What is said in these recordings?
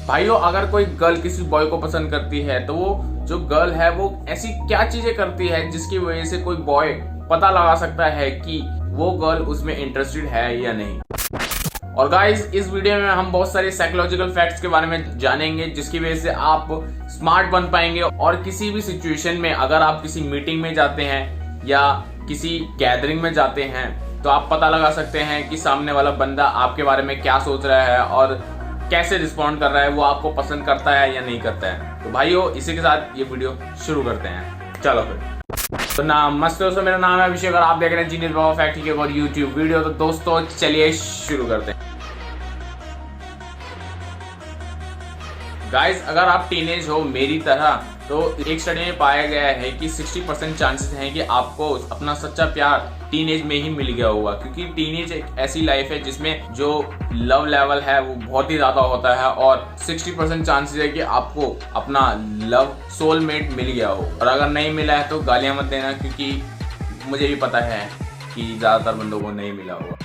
भाइयों, अगर कोई गर्ल किसी बॉय को पसंद करती है तो वो जो गर्ल है वो ऐसी क्या चीजें करती है जिसकी वजह से कोई बॉय पता लगा सकता है कि वो गर्ल उसमें इंटरेस्टेड है या नहीं। और गाइस, इस वीडियो में हम बहुत सारे साइकोलॉजिकल फैक्ट्स के बारे में जानेंगे जिसकी वजह से आप स्मार्ट बन पाएंगे और किसी भी सिचुएशन में अगर आप किसी मीटिंग में जाते हैं या किसी गैदरिंग में जाते हैं तो आप पता लगा सकते हैं कि सामने वाला बंदा आपके बारे में क्या सोच रहा है और कैसे रिस्पॉन्ड कर रहा है, वो आपको पसंद करता है या नहीं करता है। तो भाइयों, इसी के साथ ये वीडियो शुरू करते हैं। चलो फिर। तो नमस्ते दोस्तों, मेरा नाम है अभिषेक और आप देख रहे हैं जीनियस बाबा फैक्ट की और यूट्यूब वीडियो। तो दोस्तों चलिए शुरू करते हैं। गाइस, अगर आप टीनेज हो मेरी तरह तो एक स्टडी में पाया गया है कि 60% चांसेस हैं कि आपको अपना सच्चा प्यार टीनेज में ही मिल गया होगा, क्योंकि टीनेज एक ऐसी लाइफ है जिसमें जो लव लेवल है वो बहुत ही ज्यादा होता है और 60% चांसेस है कि आपको अपना लव सोलमेट मिल गया हो। और अगर नहीं मिला है तो गालियां मत देना, क्योंकि मुझे भी पता है कि ज्यादातर बंदों को नहीं मिला होगा।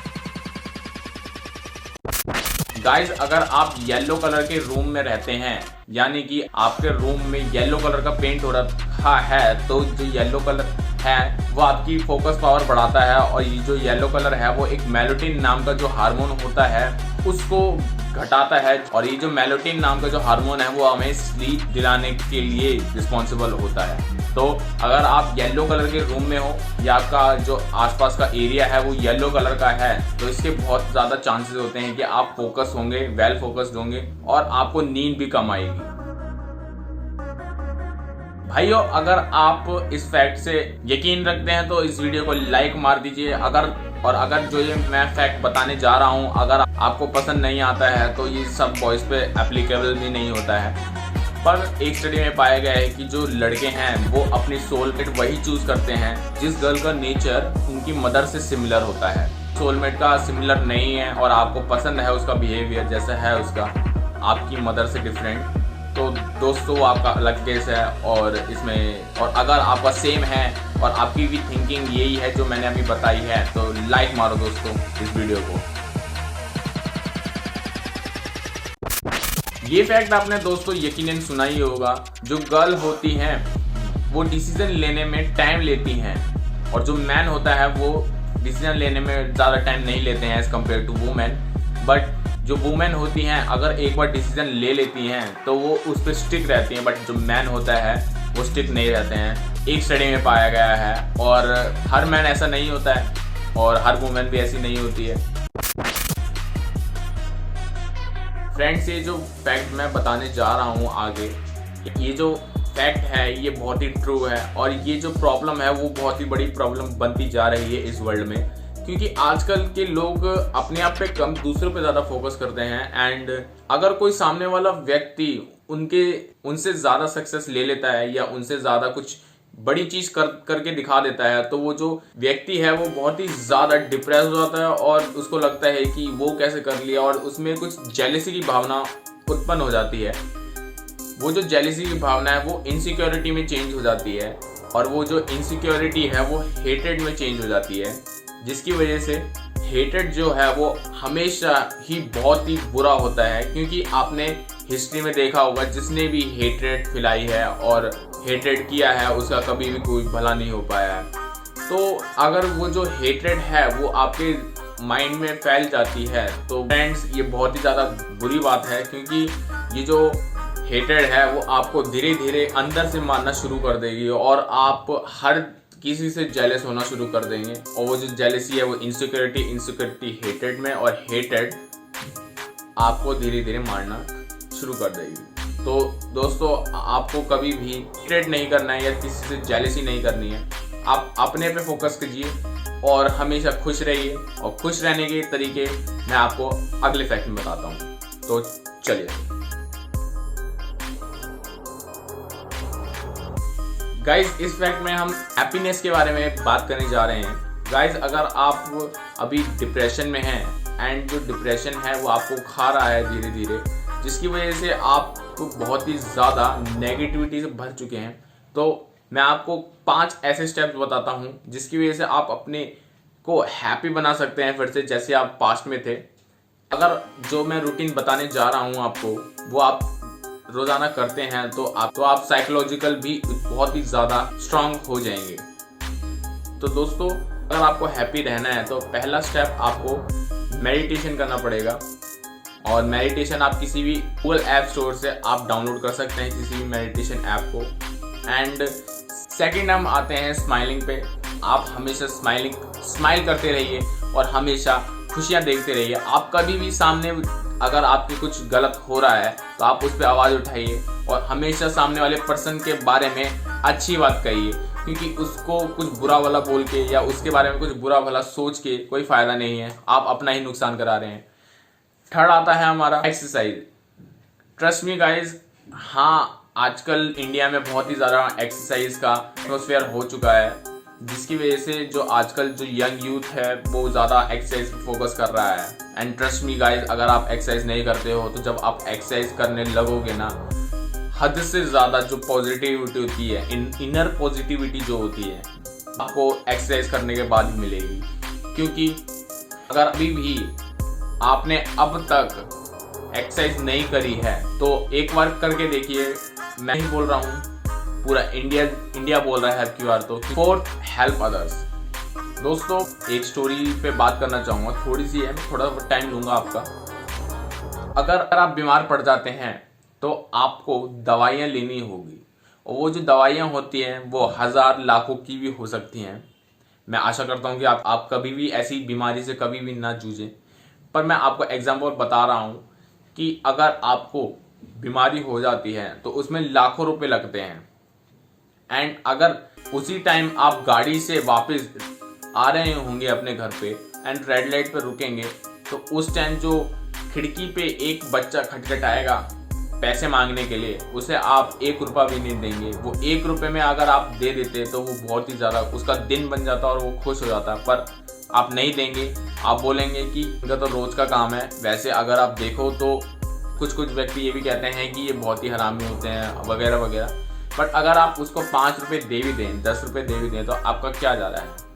गाइज, अगर आप येलो कलर के रूम में रहते हैं, यानी कि आपके रूम में येलो कलर का पेंट हो रखा है, तो जो येलो कलर है वो आपकी फोकस पावर बढ़ाता है और ये जो येलो कलर है वो एक मेलाटोनिन नाम का जो हार्मोन होता है उसको घटाता है। और ये जो मेलाटोनिन नाम का जो हार्मोन है वो हमें स्लीप दिलाने के लिए रिस्पॉन्सिबल होता है। तो अगर आप येलो कलर के रूम में हो या आपका जो आसपास का एरिया है वो येलो कलर का है तो इसके बहुत ज़्यादा चांसेस होते हैं कि आप फोकस होंगे, वेल फोकस्ड होंगे और आपको नींद भी कम आएगी। भाइयों, अगर आप इस फैक्ट से यकीन रखते हैं तो इस वीडियो को लाइक मार दीजिए। अगर जो ये मैं फैक्ट बताने जा रहा हूँ अगर आपको पसंद नहीं आता है तो ये सब बॉयज़ पे एप्लीकेबल भी नहीं होता है। पर एक स्टडी में पाया गया है कि जो लड़के हैं वो अपनी सोलमेट वही चूज करते हैं जिस गर्ल का नेचर उनकी मदर से सिमिलर होता है। सोलमेट का सिमिलर नहीं है और आपको पसंद है उसका बिहेवियर जैसा है उसका आपकी मदर से डिफरेंट, तो दोस्तों वो आपका अलग केस है। और अगर आपका सेम है और आपकी भी थिंकिंग यही है जो मैंने अभी बताई है तो लाइक मारो दोस्तों इस वीडियो को। ये फैक्ट आपने दोस्तों यकीनन सुना ही होगा, जो गर्ल होती हैं वो डिसीजन लेने में टाइम लेती हैं और जो मैन होता है वो डिसीजन लेने में ज़्यादा टाइम नहीं लेते हैं as compare to women. But जो वुमेन होती हैं अगर एक बार डिसीजन ले लेती हैं तो वो उस पर स्टिक रहती हैं, बट जो मैन होता है वो स्टिक नहीं रहते हैं। एक स्टडी में पाया गया है और हर मैन ऐसा नहीं होता है और हर वुमेन भी ऐसी नहीं होती है। फ्रेंड्स, ये जो फैक्ट मैं बताने जा रहा हूँ आगे, ये जो फैक्ट है ये बहुत ही ट्रू है और ये जो प्रॉब्लम है वो बहुत ही बड़ी प्रॉब्लम बनती जा रही है इस वर्ल्ड में, क्योंकि आजकल के लोग अपने आप पे कम दूसरों पे ज़्यादा फोकस करते हैं। एंड अगर कोई सामने वाला व्यक्ति उनसे ज़्यादा सक्सेस ले लेता है या उनसे ज़्यादा कुछ बड़ी चीज करके दिखा देता है तो वो जो व्यक्ति है वो बहुत ही ज्यादा डिप्रेस हो जाता है और उसको लगता है कि वो कैसे कर लिया और उसमें कुछ जेलसी की भावना उत्पन्न हो जाती है। वो जो जेलसी की भावना है वो इनसिक्योरिटी में चेंज हो जाती है और वो जो इनसिक्योरिटी है वो हेटेड में चेंज हो जाती है, जिसकी वजह से हेटेड जो है वो हमेशा ही बहुत ही बुरा होता है। क्योंकि आपने हिस्ट्री में देखा होगा जिसने भी हेट्रेड फैलाई है और हेट्रेड किया है उसका कभी भी कोई भला नहीं हो पाया है। तो अगर वो जो हेट्रेड है वो आपके माइंड में फैल जाती है तो फ्रेंड्स ये बहुत ही ज़्यादा बुरी बात है, क्योंकि ये जो हेट्रेड है वो आपको धीरे धीरे अंदर से मारना शुरू कर देगी और आप हर किसी से जेलस होना शुरू कर देंगे। और वो जो जेलसी है वो इनसिक्योरिटी हेटेड में और हेटेड आपको धीरे धीरे मारना शुरू कर देगी। तो दोस्तों आपको कभी भी हेटेड नहीं करना है या किसी से जेलसी नहीं करनी है, आप अपने पे फोकस कीजिए और हमेशा खुश रहिए। और खुश रहने के तरीके मैं आपको अगले फैक्ट में बताता हूँ। तो चलिए गाइज, इस फैक्ट में हम हैप्पीनेस के बारे में बात करने जा रहे हैं। गाइज, अगर आप अभी डिप्रेशन में हैं एंड जो डिप्रेशन है वो आपको खा रहा है धीरे धीरे, जिसकी वजह से आप बहुत ही ज़्यादा नेगेटिविटी से भर चुके हैं, तो मैं आपको 5 ऐसे स्टेप्स बताता हूँ जिसकी वजह से आप अपने को हैप्पी बना सकते हैं फिर से, जैसे आप पास्ट में थे। अगर जो मैं रूटीन बताने जा रहा हूँ आपको वो आप रोजाना करते हैं तो आप साइकोलॉजिकल भी बहुत ही ज़्यादा स्ट्रांग हो जाएंगे। तो दोस्तों, अगर आपको हैप्पी रहना है तो पहला स्टेप आपको मेडिटेशन करना पड़ेगा। और मेडिटेशन आप किसी भी गूगल ऐप स्टोर से आप डाउनलोड कर सकते हैं, किसी भी मेडिटेशन ऐप को। एंड सेकंड हम आते हैं स्माइलिंग पे। आप हमेशा स्माइल करते रहिए और हमेशा खुशियाँ देखते रहिए। आप कभी भी सामने अगर आपके कुछ गलत हो रहा है तो आप उस पर आवाज़ उठाइए और हमेशा सामने वाले पर्सन के बारे में अच्छी बात कहिए, क्योंकि उसको कुछ बुरा भला बोल के या उसके बारे में कुछ बुरा भला सोच के कोई फ़ायदा नहीं है, आप अपना ही नुकसान करा रहे हैं। थर्ड आता है हमारा एक्सरसाइज। ट्रस्ट मी गाइज, हाँ आजकल इंडिया में बहुत ही ज़्यादा एक्सरसाइज का एटमॉस्फेयर हो चुका है, जिसकी वजह से जो आजकल जो यंग यूथ है वो ज़्यादा एक्सरसाइज पे फोकस कर रहा है। एंड ट्रस्ट मी गाइज, अगर आप एक्सरसाइज नहीं करते हो तो जब आप एक्सरसाइज करने लगोगे ना, हद से ज़्यादा जो पॉजिटिविटी होती है, इनर पॉजिटिविटी जो होती है, आपको एक्सरसाइज करने के बाद ही मिलेगी। क्योंकि अगर अभी भी आपने अब तक एक्सरसाइज नहीं करी है तो एक बार करके देखिए। मैं ही बोल रहा हूँ, पूरा इंडिया बोल रहा है हर बार। तो फोर्थ, हेल्प अदर्स। दोस्तों, एक स्टोरी पे बात करना चाहूँगा, थोड़ी सी है, थोड़ा टाइम लूँगा आपका। अगर आप बीमार पड़ जाते हैं तो आपको दवाइयाँ लेनी होगी, और वो जो दवाइयाँ होती हैं वो 1000 लाखों की भी हो सकती हैं। मैं आशा करता हूँ कि आप कभी भी ऐसी बीमारी से कभी भी ना जूझें, पर मैं आपको एग्जाम्पल बता रहा हूँ कि अगर आपको बीमारी हो जाती है तो उसमें लाखों रुपए लगते हैं। एंड अगर उसी टाइम आप गाड़ी से वापस आ रहे होंगे अपने घर पे एंड रेड लाइट पे रुकेंगे, तो उस टाइम जो खिड़की पे एक बच्चा खटखटाएगा पैसे मांगने के लिए, उसे आप 1 रुपया भी नहीं देंगे। वो 1 रुपये में अगर आप दे देते तो वो बहुत ही ज़्यादा उसका दिन बन जाता और वो खुश हो जाता, पर आप नहीं देंगे। आप बोलेंगे कि इनका तो रोज़ का काम है। वैसे अगर आप देखो तो कुछ व्यक्ति ये भी कहते हैं कि ये बहुत ही हरामी होते हैं वगैरह वगैरह, बट अगर आप उसको 5 रुपये दे भी दें, 10 रुपये दे भी दें, तो आपका क्या जा रहा है?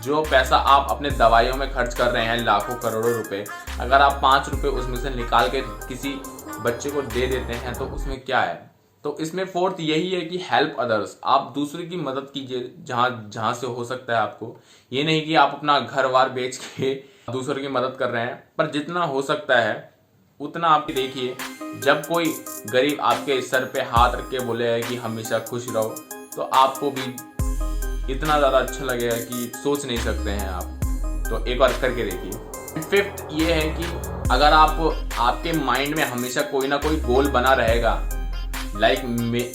जो पैसा आप अपने दवाइयों में खर्च कर रहे हैं लाखों करोड़ों रुपए, अगर आप 5 रुपये उसमें से निकाल के किसी बच्चे को दे देते हैं तो उसमें क्या है? तो इसमें फोर्थ यही है कि हेल्प अदर्स। आप दूसरे की मदद कीजिए जहाँ से हो सकता है आपको। ये नहीं कि आप अपना घर वार बेच के दूसरे की मदद कर रहे हैं, पर जितना हो सकता है उतना आप देखिए। जब कोई गरीब आपके सर पे हाथ रख के बोले कि हमेशा खुश रहो, तो आपको भी इतना ज़्यादा अच्छा लगेगा कि सोच नहीं सकते हैं आप। तो एक बार करके देखिए। फिफ्थ ये है कि अगर आपके माइंड में हमेशा कोई ना कोई गोल बना रहेगा, लाइक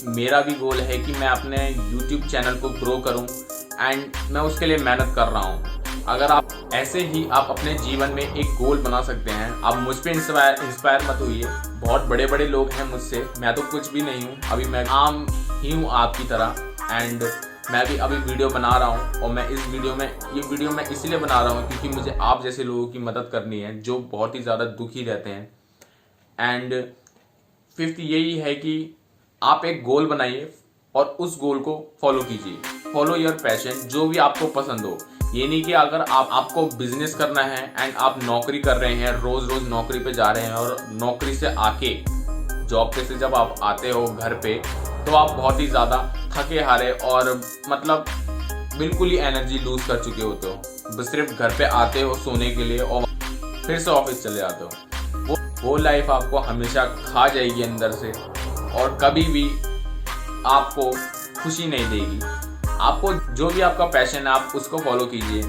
मेरा भी गोल है कि मैं अपने YouTube चैनल को ग्रो करूं एंड मैं उसके लिए मेहनत कर रहा हूं। अगर आप ऐसे ही आप अपने जीवन में एक गोल बना सकते हैं। आप मुझ पर इंस्पायर मत होइए, बहुत बड़े बड़े लोग हैं मुझसे, मैं तो कुछ भी नहीं हूँ। अभी मैं आम ही हूँ आपकी तरह। एंड मैं भी अभी वीडियो बना रहा हूँ, और मैं ये वीडियो मैं इसलिए बना रहा हूँ क्योंकि मुझे आप जैसे लोगों की मदद करनी है जो बहुत ही ज़्यादा दुखी रहते हैं। एंड फिफ्थ यही है कि आप एक गोल बनाइए और उस गोल को फॉलो कीजिए। फॉलो योर पैशन, जो भी आपको पसंद हो। ये नहीं कि अगर आपको बिजनेस करना है एंड आप नौकरी कर रहे हैं, रोज नौकरी पे जा रहे हैं, और नौकरी से आके जॉब पे से जब आप आते हो घर पे तो आप बहुत ही ज़्यादा थके हारे और मतलब बिल्कुल ही एनर्जी लूज कर चुके होते हो। बस सिर्फ घर पे आते हो सोने के लिए और फिर से ऑफिस चले जाते हो। वो लाइफ आपको हमेशा खा जाएगी अंदर से, और कभी भी आपको खुशी नहीं देगी। आपको जो भी आपका पैशन है आप उसको फॉलो कीजिए।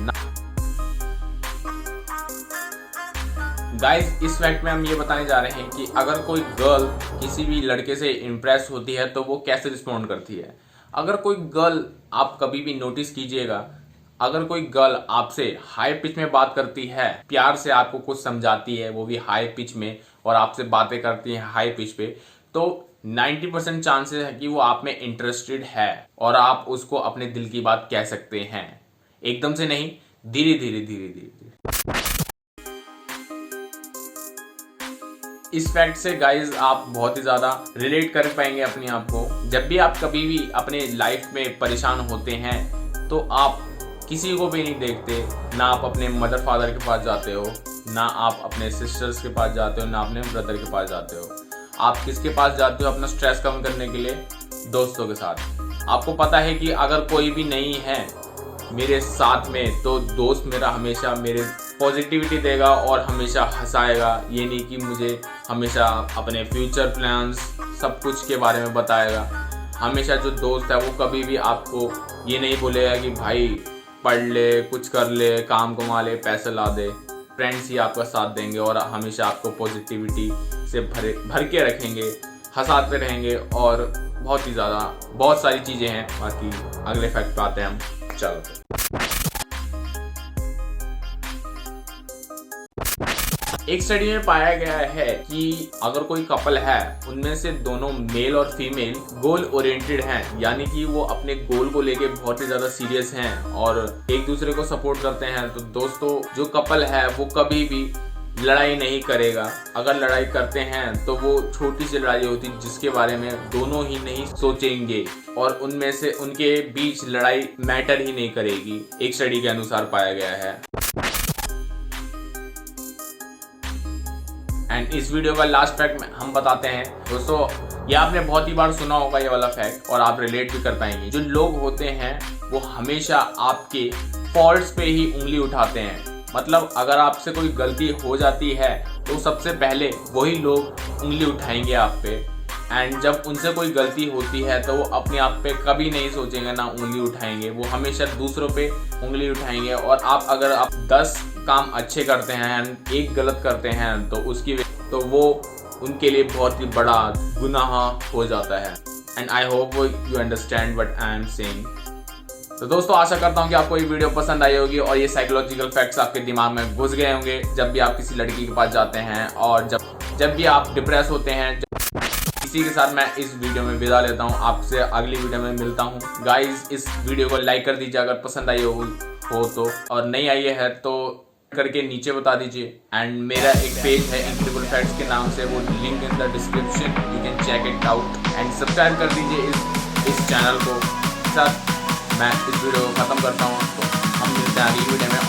गाइस, इस फैक्ट में हम ये बताने जा रहे हैं कि अगर कोई गर्ल किसी भी लड़के से इम्प्रेस होती है तो वो कैसे रिस्पॉन्ड करती है। अगर कोई गर्ल, आप कभी भी नोटिस कीजिएगा, अगर कोई गर्ल आपसे हाई पिच में बात करती है, प्यार से आपको कुछ समझाती है, वो भी हाई पिच में, और आपसे बातें करती है हाई पिच पे, तो 90% चांसेस है कि वो आप में इंटरेस्टेड है और आप उसको अपने दिल की बात कह सकते हैं। एकदम से नहीं, धीरे धीरे। इस फैक्ट से गाइज आप बहुत ही ज़्यादा रिलेट कर पाएंगे अपने आप को। जब भी आप कभी भी अपने लाइफ में परेशान होते हैं तो आप किसी को भी नहीं देखते, ना आप अपने मदर फादर के पास जाते हो, ना आप अपने सिस्टर्स के पास जाते हो, ना अपने ब्रदर के पास जाते हो। आप किसके पास जाते हो अपना स्ट्रेस कम करने के लिए? दोस्तों के साथ। आपको पता है कि अगर कोई भी नहीं है मेरे साथ में तो दोस्त मेरा हमेशा मेरे पॉजिटिविटी देगा और हमेशा हंसाएगा। ये नहीं कि मुझे हमेशा अपने फ्यूचर प्लान्स सब कुछ के बारे में बताएगा। हमेशा जो दोस्त है वो कभी भी आपको ये नहीं बोलेगा कि भाई पढ़ ले, कुछ कर ले, काम कमा ले, पैसे ला दे। फ्रेंड्स ही आपका साथ देंगे और हमेशा आपको पॉजिटिविटी से भर के रखेंगे, हंसाते रहेंगे और बहुत सारी चीज़ें हैं। बाकी अगले फैक्ट पे आते हैं हम। चलो, एक स्टडी में पाया गया है कि अगर कोई कपल है उनमें से दोनों मेल और फीमेल गोल ओरिएंटेड हैं, यानी कि वो अपने गोल को लेके बहुत ही ज्यादा सीरियस हैं और एक दूसरे को सपोर्ट करते हैं, तो दोस्तों जो कपल है वो कभी भी लड़ाई नहीं करेगा। अगर लड़ाई करते हैं तो वो छोटी सी लड़ाई होती जिसके बारे में दोनों ही नहीं सोचेंगे और उनमें से उनके बीच लड़ाई मैटर ही नहीं करेगी, एक स्टडी के अनुसार पाया गया है। एंड इस वीडियो का लास्ट फैक्ट हम बताते हैं। दोस्तों ये आपने बहुत ही बार सुना होगा ये वाला फैक्ट और आप रिलेट भी कर पाएंगे। जो लोग होते हैं वो हमेशा आपके फॉल्ट्स पे ही उंगली उठाते हैं। मतलब अगर आपसे कोई गलती हो जाती है तो सबसे पहले वही लोग उंगली उठाएंगे आप पे। एंड जब उनसे कोई गलती होती है तो वो अपने आप पे कभी नहीं सोचेंगे, ना उंगली उठाएंगे, वो हमेशा दूसरों पे उंगली उठाएंगे। और अगर आप 10 काम अच्छे करते हैं एंड एक गलत करते हैं तो वो उनके लिए बहुत ही बड़ा गुनाह हो जाता है। And I hope you understand what I am saying. तो दोस्तों आशा करता हूँ कि आपको ये वीडियो पसंद आई होगी और ये साइकोलॉजिकल फैक्ट्स आपके दिमाग में घुस गए होंगे जब भी आप किसी लड़की के पास जाते हैं और जब भी आप डिप्रेस होते हैं। इसी के साथ मैं इस वीडियो में विदा लेता हूँ, आपसे अगली वीडियो में मिलता हूँ। गाइज इस वीडियो को लाइक कर दीजिए अगर पसंद आई हो तो, और नहीं आई है तो करके नीचे बता दीजिए। एंड मेरा एक पेज है इनक्रेडिबल फैक्ट्स के नाम से, वो link in the description, you can check it out. And subscribe कर दीजिए इस चैनल को। साथ मैं इस वीडियो को ख़त्म करता हूँ, तो हम मिलते हैं अगली वीडियो में।